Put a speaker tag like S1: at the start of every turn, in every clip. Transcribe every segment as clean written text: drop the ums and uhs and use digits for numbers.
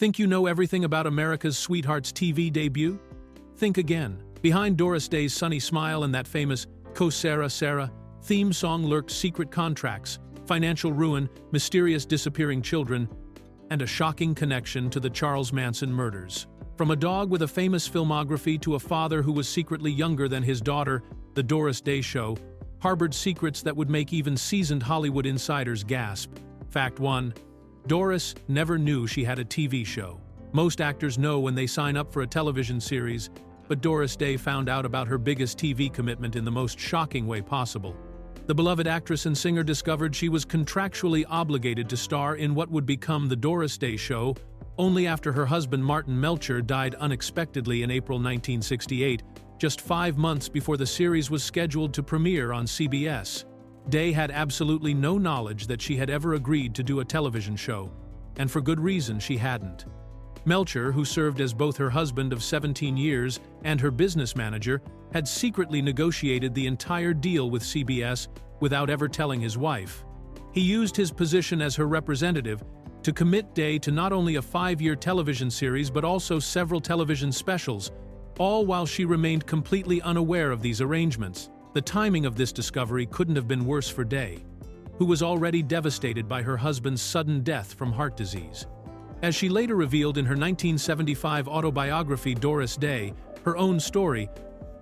S1: Think you know everything about America's Sweethearts TV debut? Think again. Behind Doris Day's sunny smile and that famous Sera theme song lurked secret contracts, financial ruin, mysterious disappearing children, and a shocking connection to the Charles Manson murders. From a dog with a famous filmography to a father who was secretly younger than his daughter, the Doris Day Show harbored secrets that would make even seasoned Hollywood insiders gasp. Fact 1. Doris never knew she had a TV show. Most actors know when they sign up for a television series, but Doris Day found out about her biggest TV commitment in the most shocking way possible. The beloved actress and singer discovered she was contractually obligated to star in what would become the Doris Day Show only after her husband Martin Melcher died unexpectedly in April 1968, just 5 months before the series was scheduled to premiere on CBS. Day had absolutely no knowledge that she had ever agreed to do a television show, and for good reason she hadn't. Melcher, who served as both her husband of 17 years and her business manager, had secretly negotiated the entire deal with CBS without ever telling his wife. He used his position as her representative to commit Day to not only a 5-year television series but also several television specials, all while she remained completely unaware of these arrangements. The timing of this discovery couldn't have been worse for Day, who was already devastated by her husband's sudden death from heart disease. As she later revealed in her 1975 autobiography Doris Day, her own story,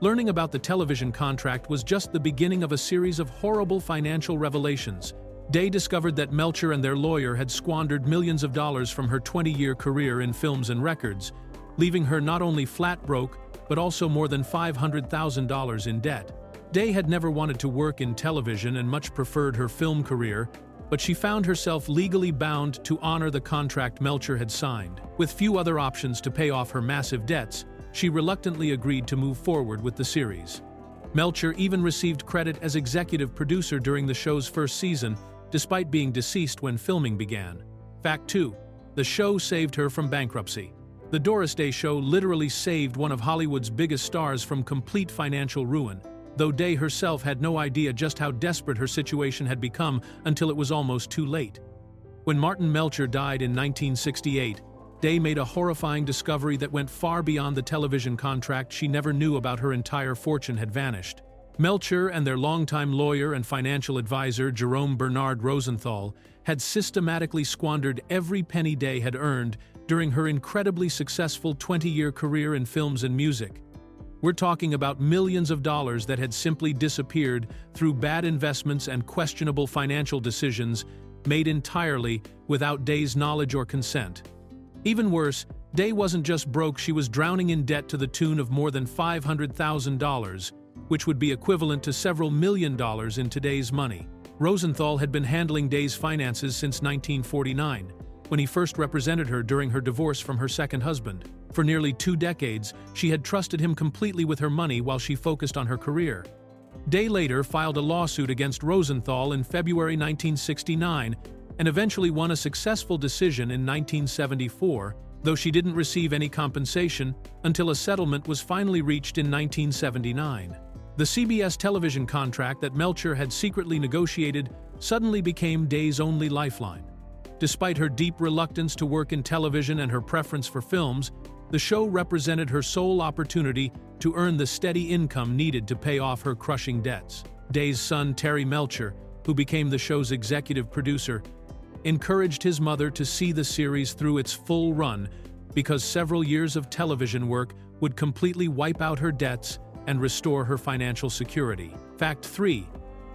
S1: learning about the television contract was just the beginning of a series of horrible financial revelations. Day discovered that Melcher and their lawyer had squandered millions of dollars from her 20-year career in films and records, leaving her not only flat broke, but also more than $500,000 in debt. Day had never wanted to work in television and much preferred her film career, but she found herself legally bound to honor the contract Melcher had signed. With few other options to pay off her massive debts, she reluctantly agreed to move forward with the series. Melcher even received credit as executive producer during the show's first season, despite being deceased when filming began. Fact 2. The show saved her from bankruptcy. The Doris Day Show literally saved one of Hollywood's biggest stars from complete financial ruin, though Day herself had no idea just how desperate her situation had become until it was almost too late. When Martin Melcher died in 1968, Day made a horrifying discovery that went far beyond the television contract. She never knew about her entire fortune had vanished. Melcher and their longtime lawyer and financial advisor Jerome Bernard Rosenthal had systematically squandered every penny Day had earned during her incredibly successful 20-year career in films and music. We're talking about millions of dollars that had simply disappeared through bad investments and questionable financial decisions made entirely without Day's knowledge or consent. Even worse, Day wasn't just broke, she was drowning in debt to the tune of more than $500,000, which would be equivalent to several $1 million in today's money. Rosenthal had been handling Day's finances since 1949, when he first represented her during her divorce from her second husband. For nearly 2 decades, she had trusted him completely with her money while she focused on her career. Day later filed a lawsuit against Rosenthal in February 1969 and eventually won a successful decision in 1974, though she didn't receive any compensation until a settlement was finally reached in 1979. The CBS television contract that Melcher had secretly negotiated suddenly became Day's only lifeline. Despite her deep reluctance to work in television and her preference for films, the show represented her sole opportunity to earn the steady income needed to pay off her crushing debts. Day's son, Terry Melcher, who became the show's executive producer, encouraged his mother to see the series through its full run because several years of television work would completely wipe out her debts and restore her financial security. Fact 3.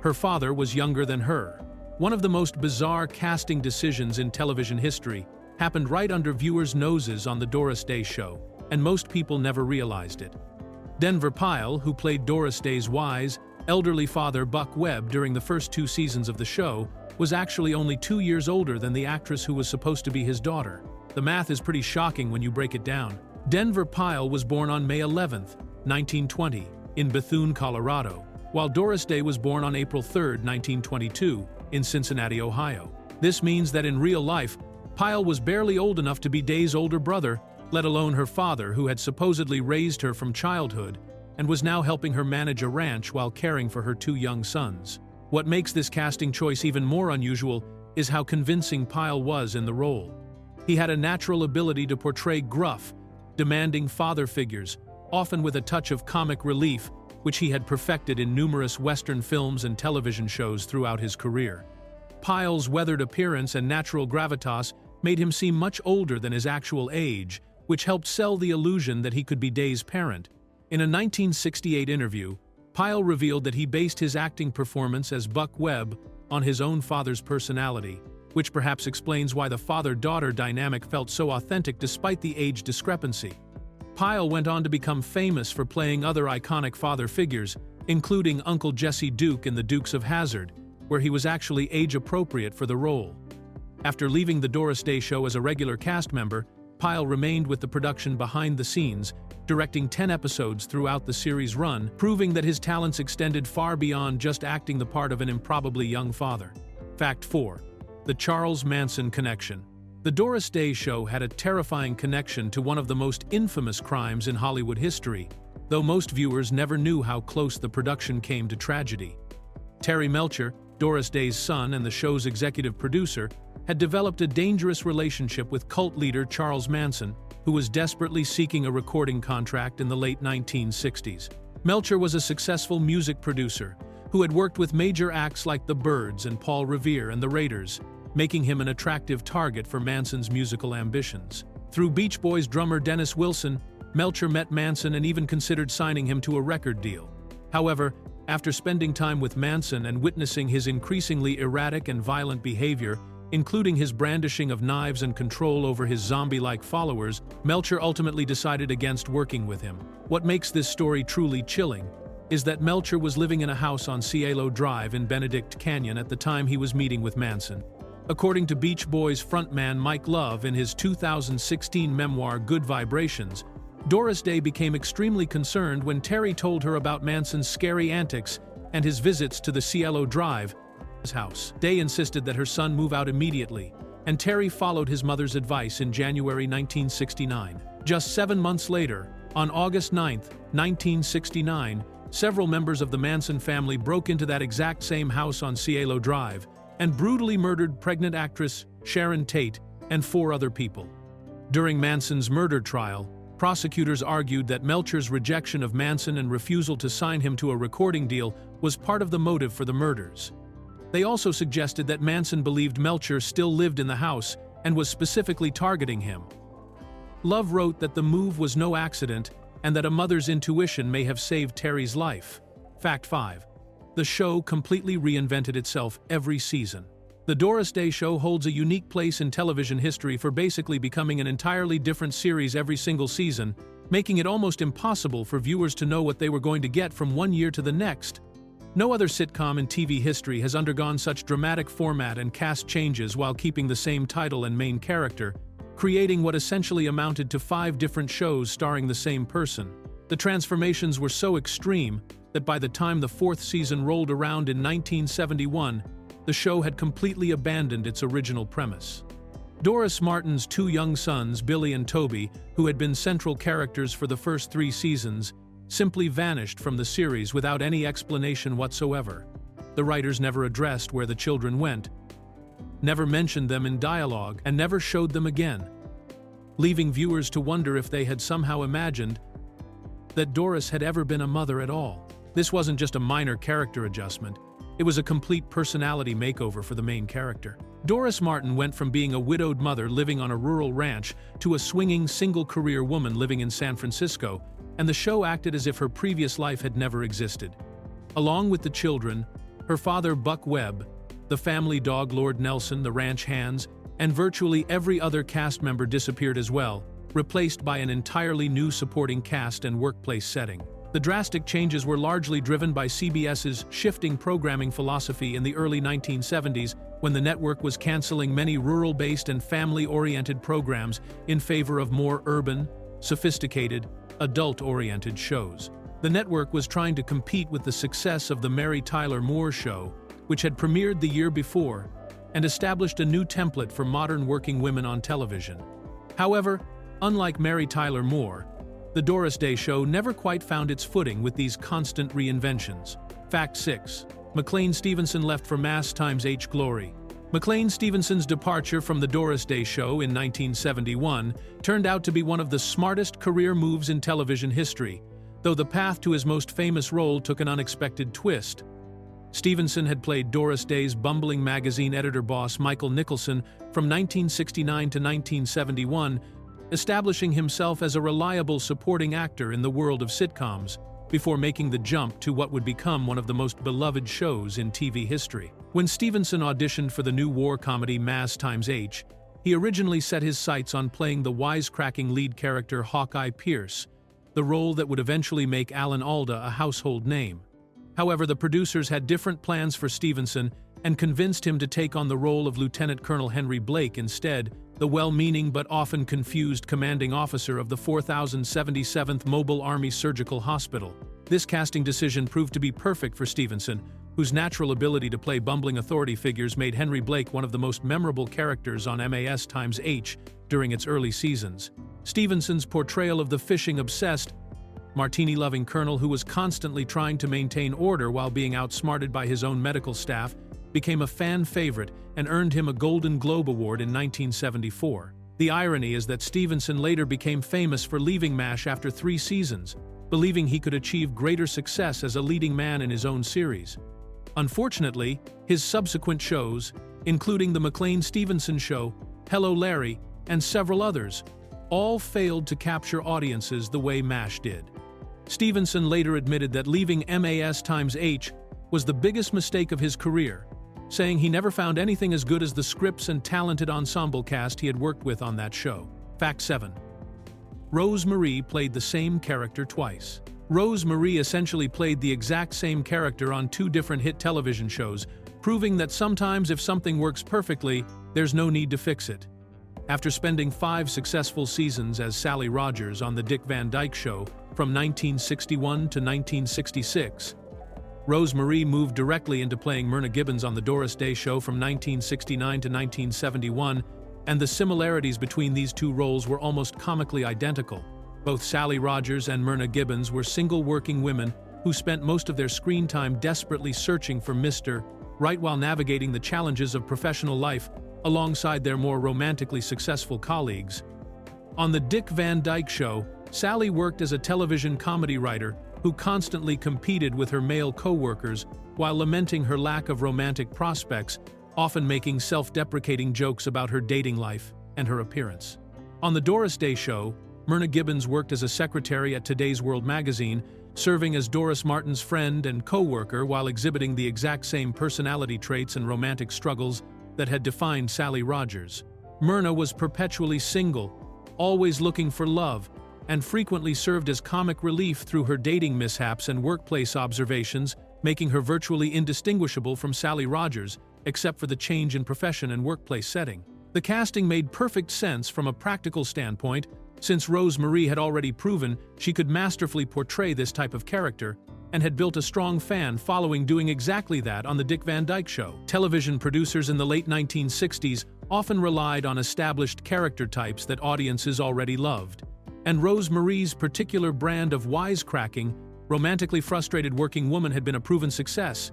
S1: Her father was younger than her. One of the most bizarre casting decisions in television history happened right under viewers' noses on the Doris Day Show, and most people never realized it. Denver Pyle, who played Doris Day's wise, elderly father Buck Webb during the first 2 seasons of the show, was actually only 2 years older than the actress who was supposed to be his daughter. The math is pretty shocking when you break it down. Denver Pyle was born on May 11, 1920, in Bethune, Colorado, while Doris Day was born on April 3, 1922, in Cincinnati, Ohio. This means that in real life, Pyle was barely old enough to be Day's older brother, let alone her father, who had supposedly raised her from childhood and was now helping her manage a ranch while caring for her 2 young sons. What makes this casting choice even more unusual is how convincing Pyle was in the role. He had a natural ability to portray gruff, demanding father figures, often with a touch of comic relief, which he had perfected in numerous Western films and television shows throughout his career. Pyle's weathered appearance and natural gravitas made him seem much older than his actual age, which helped sell the illusion that he could be Day's parent. In a 1968 interview, Pyle revealed that he based his acting performance as Buck Webb on his own father's personality, which perhaps explains why the father-daughter dynamic felt so authentic despite the age discrepancy. Pyle went on to become famous for playing other iconic father figures, including Uncle Jesse Duke in The Dukes of Hazzard, where he was actually age-appropriate for the role. After leaving the Doris Day Show as a regular cast member, Pyle remained with the production behind the scenes, directing 10 episodes throughout the series' run, proving that his talents extended far beyond just acting the part of an improbably young father. Fact 4. The Charles Manson Connection. The Doris Day Show had a terrifying connection to one of the most infamous crimes in Hollywood history, though most viewers never knew how close the production came to tragedy. Terry Melcher, Doris Day's son and the show's executive producer, had developed a dangerous relationship with cult leader Charles Manson, who was desperately seeking a recording contract in the late 1960s. Melcher was a successful music producer who had worked with major acts like the Byrds and Paul Revere and the Raiders, making him an attractive target for Manson's musical ambitions. Through Beach Boys drummer Dennis Wilson, Melcher met Manson and even considered signing him to a record deal. However, after spending time with Manson and witnessing his increasingly erratic and violent behavior, including his brandishing of knives and control over his zombie-like followers, Melcher ultimately decided against working with him. What makes this story truly chilling is that Melcher was living in a house on Cielo Drive in Benedict Canyon at the time he was meeting with Manson. According to Beach Boys frontman Mike Love in his 2016 memoir Good Vibrations, Doris Day became extremely concerned when Terry told her about Manson's scary antics and his visits to the Cielo Drive house. Day insisted that her son move out immediately, and Terry followed his mother's advice in January 1969. Just 7 months later, on August 9, 1969, several members of the Manson family broke into that exact same house on Cielo Drive and brutally murdered pregnant actress Sharon Tate and 4 other people. During Manson's murder trial, prosecutors argued that Melcher's rejection of Manson and refusal to sign him to a recording deal was part of the motive for the murders. They also suggested that Manson believed Melcher still lived in the house and was specifically targeting him. Love wrote that the move was no accident and that a mother's intuition may have saved Terry's life. Fact 5. The show completely reinvented itself every season. The Doris Day Show holds a unique place in television history for basically becoming an entirely different series every single season, making it almost impossible for viewers to know what they were going to get from one year to the next. No other sitcom in TV history has undergone such dramatic format and cast changes while keeping the same title and main character, creating what essentially amounted to 5 different shows starring the same person. The transformations were so extreme that by the time the 4th season rolled around in 1971, the show had completely abandoned its original premise. Doris Martin's 2 young sons, Billy and Toby, who had been central characters for the first 3 seasons, simply vanished from the series without any explanation whatsoever. The writers never addressed where the children went, never mentioned them in dialogue, and never showed them again, leaving viewers to wonder if they had somehow imagined that Doris had ever been a mother at all. This wasn't just a minor character adjustment, it was a complete personality makeover for the main character. Doris Martin went from being a widowed mother living on a rural ranch to a swinging single-career woman living in San Francisco, and the show acted as if her previous life had never existed. Along with the children, her father Buck Webb, the family dog Lord Nelson, the ranch hands, and virtually every other cast member disappeared as well, replaced by an entirely new supporting cast and workplace setting. The drastic changes were largely driven by CBS's shifting programming philosophy in the early 1970s, when the network was canceling many rural-based and family-oriented programs in favor of more urban, sophisticated, adult-oriented shows. The network was trying to compete with the success of the Mary Tyler Moore Show, which had premiered the year before, and established a new template for modern working women on television. However, unlike Mary Tyler Moore, the Doris Day Show never quite found its footing with these constant reinventions. Fact 6. McLean Stevenson left for Mass times H. Glory. McLean Stevenson's departure from The Doris Day Show in 1971 turned out to be one of the smartest career moves in television history, though the path to his most famous role took an unexpected twist. Stevenson had played Doris Day's bumbling magazine editor boss Michael Nicholson from 1969 to 1971, establishing himself as a reliable supporting actor in the world of sitcoms, before making the jump to what would become one of the most beloved shows in TV history. When Stevenson auditioned for the new war comedy Mass x H, he originally set his sights on playing the wisecracking lead character Hawkeye Pierce, the role that would eventually make Alan Alda a household name. However, the producers had different plans for Stevenson and convinced him to take on the role of Lieutenant Colonel Henry Blake instead, the well-meaning but often confused commanding officer of the 4077th Mobile Army Surgical Hospital. This casting decision proved to be perfect for Stevenson, whose natural ability to play bumbling authority figures made Henry Blake one of the most memorable characters on Mass x H during its early seasons. Stevenson's portrayal of the fishing-obsessed, martini-loving colonel who was constantly trying to maintain order while being outsmarted by his own medical staff became a fan favorite and earned him a Golden Globe Award in 1974. The irony is that Stevenson later became famous for leaving MASH after 3 seasons, believing he could achieve greater success as a leading man in his own series. Unfortunately, his subsequent shows, including The McLean Stevenson Show, Hello Larry, and several others, all failed to capture audiences the way MASH did. Stevenson later admitted that leaving Mass x H was the biggest mistake of his career, saying he never found anything as good as the scripts and talented ensemble cast he had worked with on that show. Fact 7. Rose Marie played the same character twice. Rose Marie essentially played the exact same character on 2 different hit television shows, proving that sometimes if something works perfectly, there's no need to fix it. After spending 5 successful seasons as Sally Rogers on The Dick Van Dyke Show from 1961 to 1966, Rose Marie moved directly into playing Myrna Gibbons on The Doris Day Show from 1969 to 1971, and the similarities between these 2 roles were almost comically identical. Both Sally Rogers and Myrna Gibbons were single working women who spent most of their screen time desperately searching for Mr. Right while navigating the challenges of professional life alongside their more romantically successful colleagues. On The Dick Van Dyke Show, Sally worked as a television comedy writer who constantly competed with her male co-workers while lamenting her lack of romantic prospects, often making self-deprecating jokes about her dating life and her appearance. On The Doris Day Show, Myrna Gibbons worked as a secretary at Today's World magazine, serving as Doris Martin's friend and co-worker while exhibiting the exact same personality traits and romantic struggles that had defined Sally Rogers. Myrna was perpetually single, always looking for love, and frequently served as comic relief through her dating mishaps and workplace observations, making her virtually indistinguishable from Sally Rogers, except for the change in profession and workplace setting. The casting made perfect sense from a practical standpoint, since Rose Marie had already proven she could masterfully portray this type of character, and had built a strong fan following doing exactly that on The Dick Van Dyke Show. Television producers in the late 1960s often relied on established character types that audiences already loved. And Rose Marie's particular brand of wisecracking, romantically frustrated working woman had been a proven success.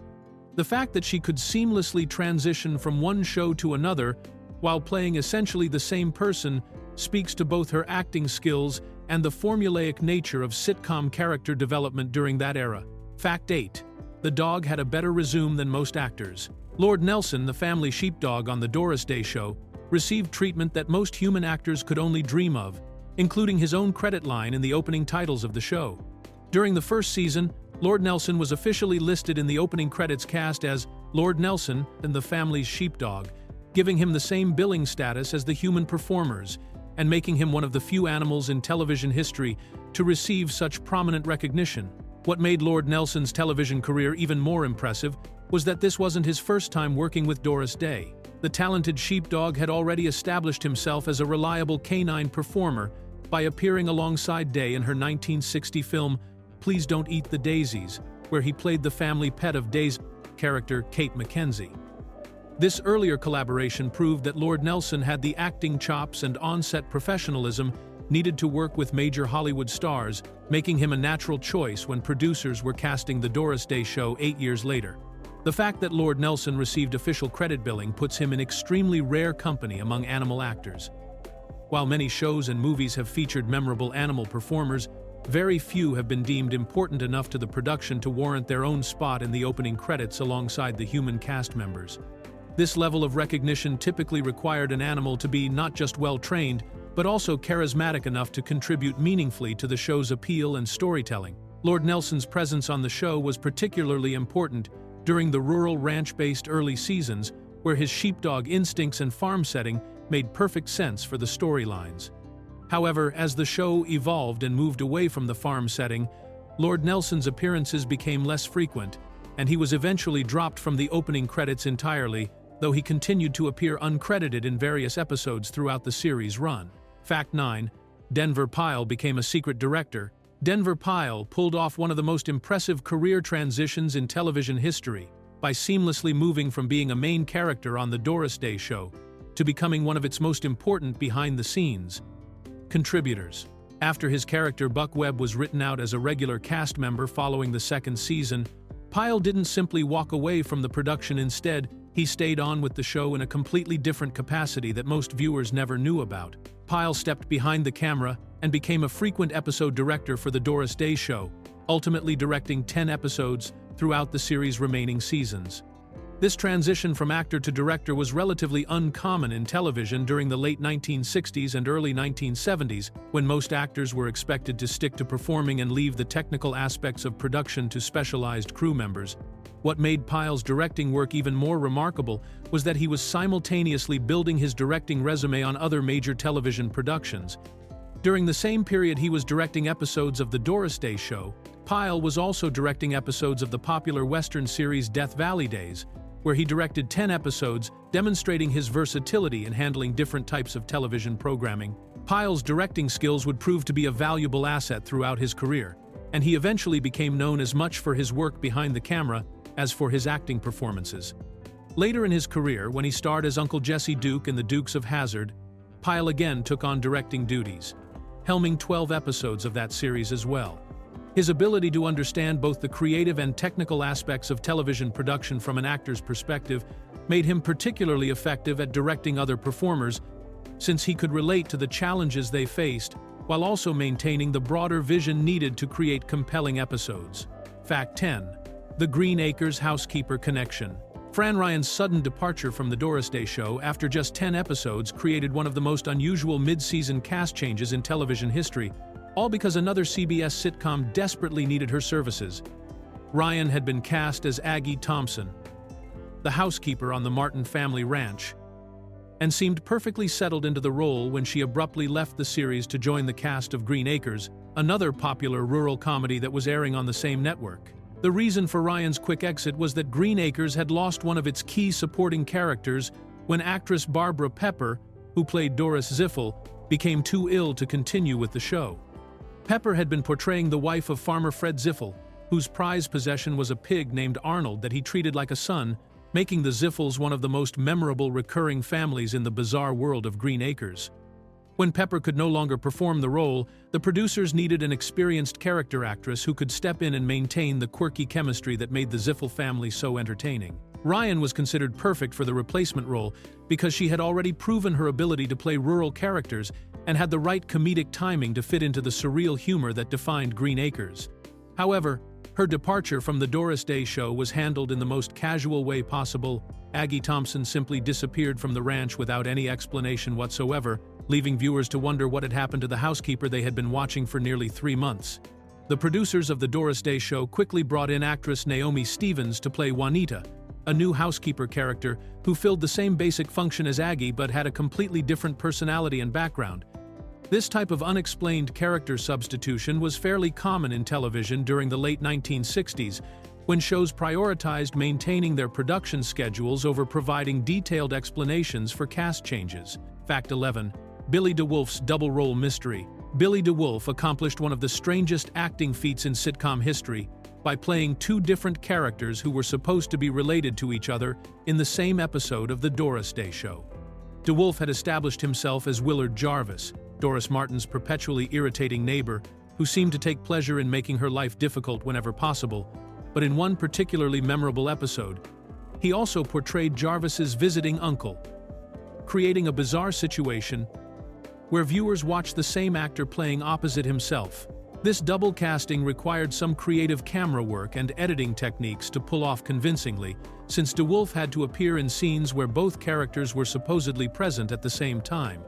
S1: The fact that she could seamlessly transition from one show to another while playing essentially the same person speaks to both her acting skills and the formulaic nature of sitcom character development during that era. Fact 8. The dog had a better resume than most actors. Lord Nelson, the family sheepdog on The Doris Day Show, received treatment that most human actors could only dream of, including his own credit line in the opening titles of the show. During the first season, Lord Nelson was officially listed in the opening credits cast as Lord Nelson and the family's sheepdog, giving him the same billing status as the human performers, and making him one of the few animals in television history to receive such prominent recognition. What made Lord Nelson's television career even more impressive was that this wasn't his first time working with Doris Day. The talented sheepdog had already established himself as a reliable canine performer by appearing alongside Day in her 1960 film Please Don't Eat the Daisies, where he played the family pet of Day's character, Kate Mackenzie. This earlier collaboration proved that Lord Nelson had the acting chops and on-set professionalism needed to work with major Hollywood stars, making him a natural choice when producers were casting The Doris Day Show 8 years later. The fact that Lord Nelson received official credit billing puts him in extremely rare company among animal actors. While many shows and movies have featured memorable animal performers, very few have been deemed important enough to the production to warrant their own spot in the opening credits alongside the human cast members. This level of recognition typically required an animal to be not just well-trained, but also charismatic enough to contribute meaningfully to the show's appeal and storytelling. Lord Nelson's presence on the show was particularly important during the rural ranch-based early seasons, where his sheepdog instincts and farm setting made perfect sense for the storylines. However, as the show evolved and moved away from the farm setting, Lord Nelson's appearances became less frequent, and he was eventually dropped from the opening credits entirely, though he continued to appear uncredited in various episodes throughout the series' run. Fact 9. Denver Pyle became a secret director. Denver Pyle pulled off one of the most impressive career transitions in television history by seamlessly moving from being a main character on the Doris Day Show to becoming one of its most important behind-the-scenes contributors. After his character Buck Webb was written out as a regular cast member following the second season, Pyle didn't simply walk away from the production. Instead, he stayed on with the show in a completely different capacity that most viewers never knew about. Pyle stepped behind the camera and became a frequent episode director for the Doris Day Show, ultimately directing 10 episodes throughout the series' remaining seasons. This transition from actor to director was relatively uncommon in television during the late 1960s and early 1970s, when most actors were expected to stick to performing and leave the technical aspects of production to specialized crew members. What made Pyle's directing work even more remarkable was that he was simultaneously building his directing resume on other major television productions. During the same period he was directing episodes of the Doris Day Show, Pyle was also directing episodes of the popular Western series Death Valley Days, where he directed 10 episodes, demonstrating his versatility in handling different types of television programming. Pyle's directing skills would prove to be a valuable asset throughout his career, and he eventually became known as much for his work behind the camera as for his acting performances. Later in his career, when he starred as Uncle Jesse Duke in The Dukes of Hazzard, Pyle again took on directing duties, helming 12 episodes of that series as well. His ability to understand both the creative and technical aspects of television production from an actor's perspective made him particularly effective at directing other performers, since he could relate to the challenges they faced while also maintaining the broader vision needed to create compelling episodes. Fact 10. The Green Acres housekeeper connection. Fran Ryan's sudden departure from the Doris Day Show after just 10 episodes created one of the most unusual mid-season cast changes in television history, all because another CBS sitcom desperately needed her services. Ryan had been cast as Aggie Thompson, the housekeeper on the Martin family ranch, and seemed perfectly settled into the role when she abruptly left the series to join the cast of Green Acres, another popular rural comedy that was airing on the same network. The reason for Ryan's quick exit was that Green Acres had lost one of its key supporting characters when actress Barbara Pepper, who played Doris Ziffel, became too ill to continue with the show. Pepper had been portraying the wife of farmer Fred Ziffel, whose prized possession was a pig named Arnold that he treated like a son, making the Ziffels one of the most memorable recurring families in the bizarre world of Green Acres. When Pepper could no longer perform the role, the producers needed an experienced character actress who could step in and maintain the quirky chemistry that made the Ziffel family so entertaining. Ryan was considered perfect for the replacement role because she had already proven her ability to play rural characters and had the right comedic timing to fit into the surreal humor that defined Green Acres. However, her departure from the Doris Day Show was handled in the most casual way possible. Aggie Thompson simply disappeared from the ranch without any explanation whatsoever, leaving viewers to wonder what had happened to the housekeeper they had been watching for nearly 3 months. The producers of the Doris Day Show quickly brought in actress McLean Stevenson to play Juanita, a new housekeeper character who filled the same basic function as Aggie but had a completely different personality and background. This type of unexplained character substitution was fairly common in television during the late 1960s, when shows prioritized maintaining their production schedules over providing detailed explanations for cast changes. Fact 11. Billy DeWolf's double role mystery. Billy DeWolf accomplished one of the strangest acting feats in sitcom history by playing 2 different characters who were supposed to be related to each other in the same episode of the Doris Day Show. DeWolf had established himself as Willard Jarvis, Doris Martin's perpetually irritating neighbor, who seemed to take pleasure in making her life difficult whenever possible. but in one particularly memorable episode, he also portrayed Jarvis's visiting uncle, creating a bizarre situation where viewers watch the same actor playing opposite himself. This double casting required some creative camera work and editing techniques to pull off convincingly, since DeWolf had to appear in scenes where both characters were supposedly present at the same time.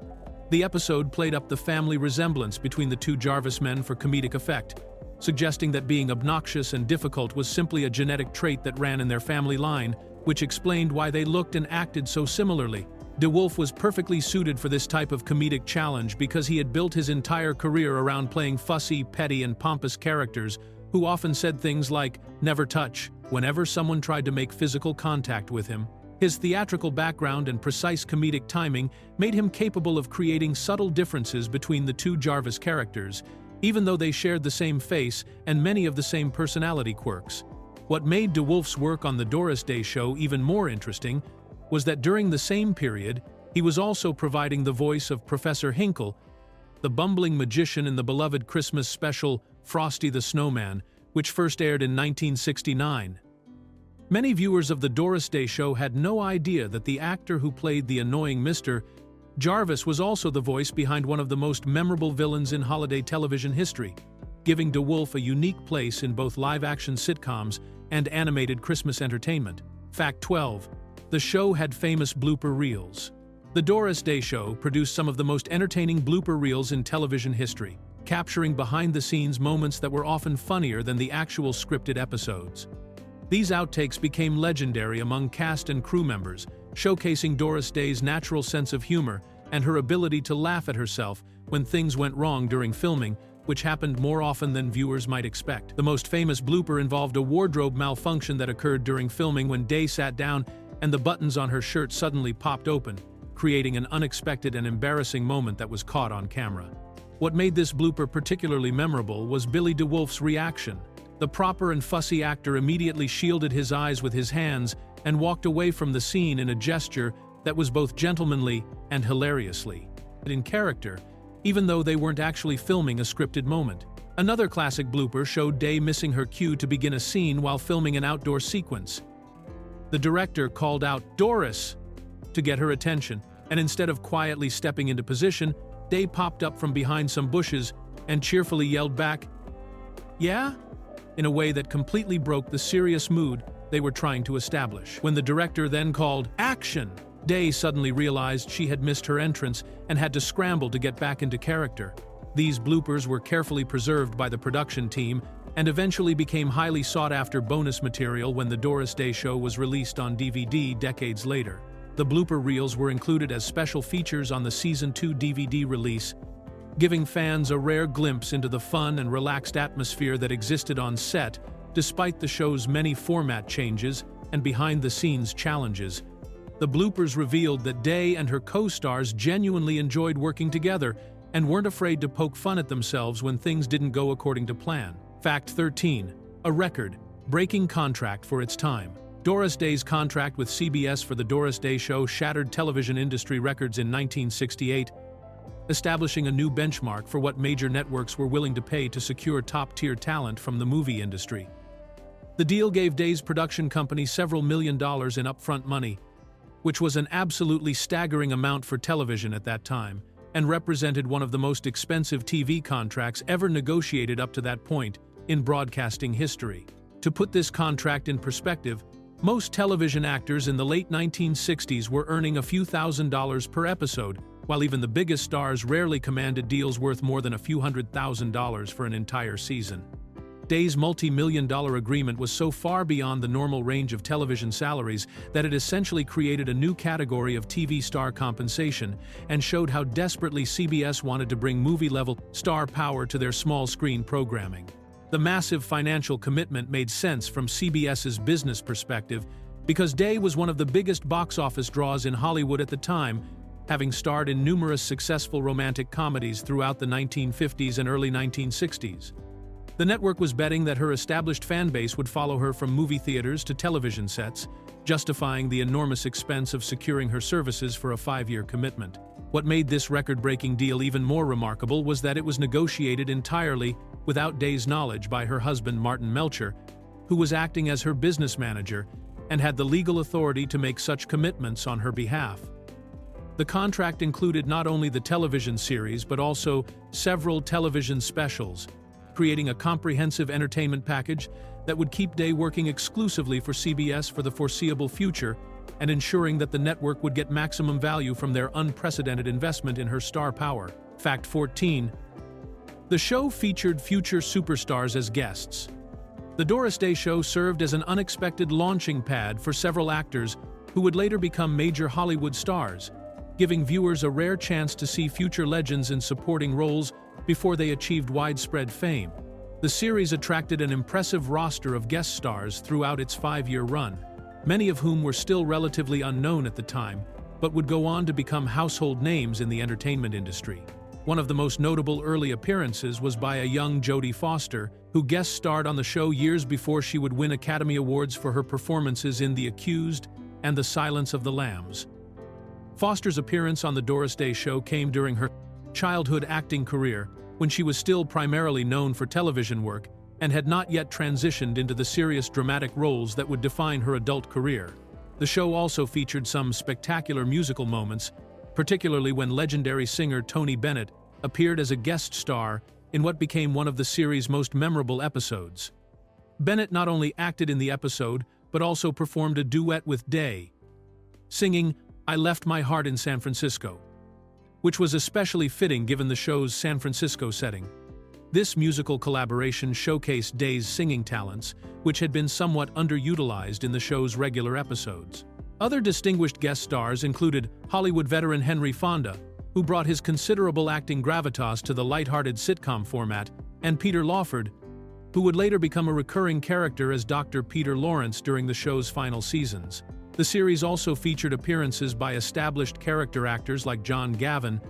S1: The episode played up the family resemblance between the two Jarvis men for comedic effect, suggesting that being obnoxious and difficult was simply a genetic trait that ran in their family line, which explained why they looked and acted so similarly. DeWolf was perfectly suited for this type of comedic challenge because he had built his entire career around playing fussy, petty, and pompous characters who often said things like, "never touch," whenever someone tried to make physical contact with him. His theatrical background and precise comedic timing made him capable of creating subtle differences between the two Jarvis characters, even though they shared the same face and many of the same personality quirks. What made DeWolf's work on the Doris Day Show even more interesting was that during the same period, he was also providing the voice of Professor Hinkle, the bumbling magician in the beloved Christmas special Frosty the Snowman, which first aired in 1969. Many viewers of the Doris Day Show had no idea that the actor who played the annoying Mr. Jarvis was also the voice behind one of the most memorable villains in holiday television history, giving DeWolf a unique place in both live-action sitcoms and animated Christmas entertainment. Fact 12. The show had famous blooper reels. The Doris Day Show produced some of the most entertaining blooper reels in television history, capturing behind-the-scenes moments that were often funnier than the actual scripted episodes. These outtakes became legendary among cast and crew members, showcasing Doris Day's natural sense of humor and her ability to laugh at herself when things went wrong during filming, which happened more often than viewers might expect. The most famous blooper involved a wardrobe malfunction that occurred during filming when Day sat down and the buttons on her shirt suddenly popped open, creating an unexpected and embarrassing moment that was caught on camera. What made this blooper particularly memorable was Billy DeWolf's reaction. The proper and fussy actor immediately shielded his eyes with his hands and walked away from the scene in a gesture that was both gentlemanly and hilariously in character, even though they weren't actually filming a scripted moment. Another classic blooper showed Day missing her cue to begin a scene while filming an outdoor sequence. The director called out, "Doris!" to get her attention, and instead of quietly stepping into position, Day popped up from behind some bushes and cheerfully yelled back, "Yeah?" in a way that completely broke the serious mood they were trying to establish. When the director then called, "Action!" Day suddenly realized she had missed her entrance and had to scramble to get back into character. These bloopers were carefully preserved by the production team and eventually became highly sought-after bonus material when the Doris Day Show was released on DVD decades later. The blooper reels were included as special features on the Season 2 DVD release, giving fans a rare glimpse into the fun and relaxed atmosphere that existed on set despite the show's many format changes and behind-the-scenes challenges. The bloopers revealed that Day and her co-stars genuinely enjoyed working together and weren't afraid to poke fun at themselves when things didn't go according to plan. Fact 13. A record-breaking contract for its time. Doris Day's contract with CBS for the Doris Day Show shattered television industry records in 1968, establishing a new benchmark for what major networks were willing to pay to secure top-tier talent from the movie industry. The deal gave Day's production company several $1 million in upfront money, which was an absolutely staggering amount for television at that time, and represented one of the most expensive TV contracts ever negotiated up to that point in broadcasting history. To put this contract in perspective, most television actors in the late 1960s were earning a few $1,000s per episode, while even the biggest stars rarely commanded deals worth more than a few $100,000 for an entire season. Day's multi-million-dollar agreement was so far beyond the normal range of television salaries that it essentially created a new category of TV star compensation and showed how desperately CBS wanted to bring movie-level star power to their small-screen programming. The massive financial commitment made sense from CBS's business perspective because Day was one of the biggest box office draws in Hollywood at the time, having starred in numerous successful romantic comedies throughout the 1950s and early 1960s. The network was betting that her established fan base would follow her from movie theaters to television sets, justifying the enormous expense of securing her services for a 5-year commitment. What made this record-breaking deal even more remarkable was that it was negotiated entirely without Day's knowledge by her husband Martin Melcher, who was acting as her business manager and had the legal authority to make such commitments on her behalf. The contract included not only the television series but also several television specials, creating a comprehensive entertainment package that would keep Day working exclusively for CBS for the foreseeable future and ensuring that the network would get maximum value from their unprecedented investment in her star power. Fact 14. The show featured future superstars as guests. The Doris Day Show served as an unexpected launching pad for several actors who would later become major Hollywood stars, giving viewers a rare chance to see future legends in supporting roles before they achieved widespread fame. The series attracted an impressive roster of guest stars throughout its 5-year run, many of whom were still relatively unknown at the time, but would go on to become household names in the entertainment industry. One of the most notable early appearances was by a young Jodie Foster, who guest starred on the show years before she would win Academy Awards for her performances in The Accused and The Silence of the Lambs. Foster's appearance on The Doris Day Show came during her childhood acting career, when she was still primarily known for television work and had not yet transitioned into the serious dramatic roles that would define her adult career. The show also featured some spectacular musical moments, particularly when legendary singer Tony Bennett appeared as a guest star in what became one of the series' most memorable episodes. Bennett not only acted in the episode, but also performed a duet with Day, singing "I Left My Heart in San Francisco," which was especially fitting given the show's San Francisco setting. This musical collaboration showcased Day's singing talents, which had been somewhat underutilized in the show's regular episodes. Other distinguished guest stars included Hollywood veteran Henry Fonda, who brought his considerable acting gravitas to the lighthearted sitcom format, and Peter Lawford, who would later become a recurring character as Dr. Peter Lawrence during the show's final seasons. The series also featured appearances by established character actors like John Gavin,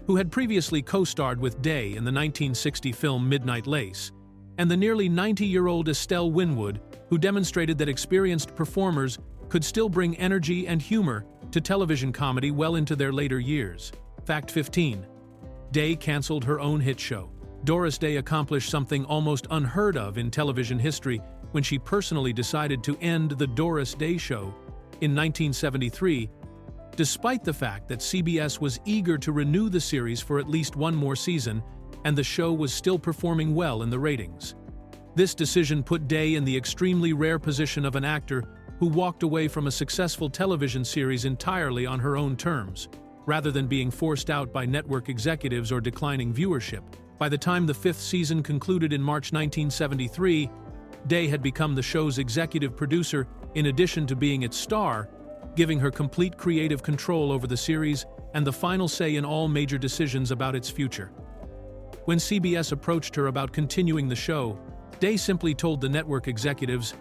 S1: who had previously co-starred with Day in the 1960 film Midnight Lace, and the nearly 90-year-old Estelle Winwood, who demonstrated that experienced performers could still bring energy and humor to television comedy well into their later years. Fact 15. Day canceled her own hit show. Doris Day accomplished something almost unheard of in television history when she personally decided to end The Doris Day Show in 1973, despite the fact that CBS was eager to renew the series for at least one more season, and the show was still performing well in the ratings. This decision put Day in the extremely rare position of an actor who walked away from a successful television series entirely on her own terms, rather than being forced out by network executives or declining viewership. By the time the 5th season concluded in March 1973, Day had become the show's executive producer in addition to being its star, giving her complete creative control over the series and the final say in all major decisions about its future. When CBS approached her about continuing the show, Day simply told the network executives,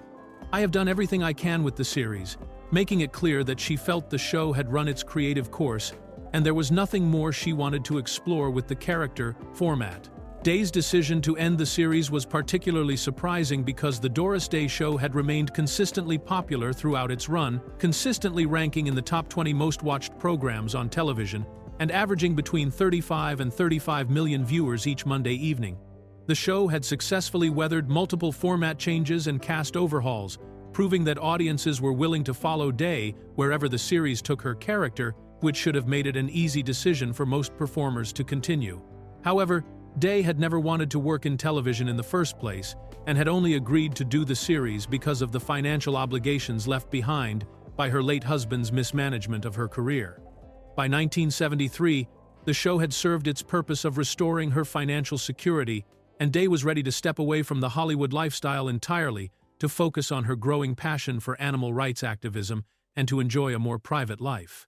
S1: "I have done everything I can with the series," making it clear that she felt the show had run its creative course and there was nothing more she wanted to explore with the character format. Day's decision to end the series was particularly surprising because The Doris Day Show had remained consistently popular throughout its run, consistently ranking in the top 20 most watched programs on television and averaging between 35 and 35 million viewers each Monday evening. The show had successfully weathered multiple format changes and cast overhauls, proving that audiences were willing to follow Day wherever the series took her character, which should have made it an easy decision for most performers to continue. However, Day had never wanted to work in television in the first place and had only agreed to do the series because of the financial obligations left behind by her late husband's mismanagement of her career. By 1973, the show had served its purpose of restoring her financial security, and Day was ready to step away from the Hollywood lifestyle entirely to focus on her growing passion for animal rights activism and to enjoy a more private life.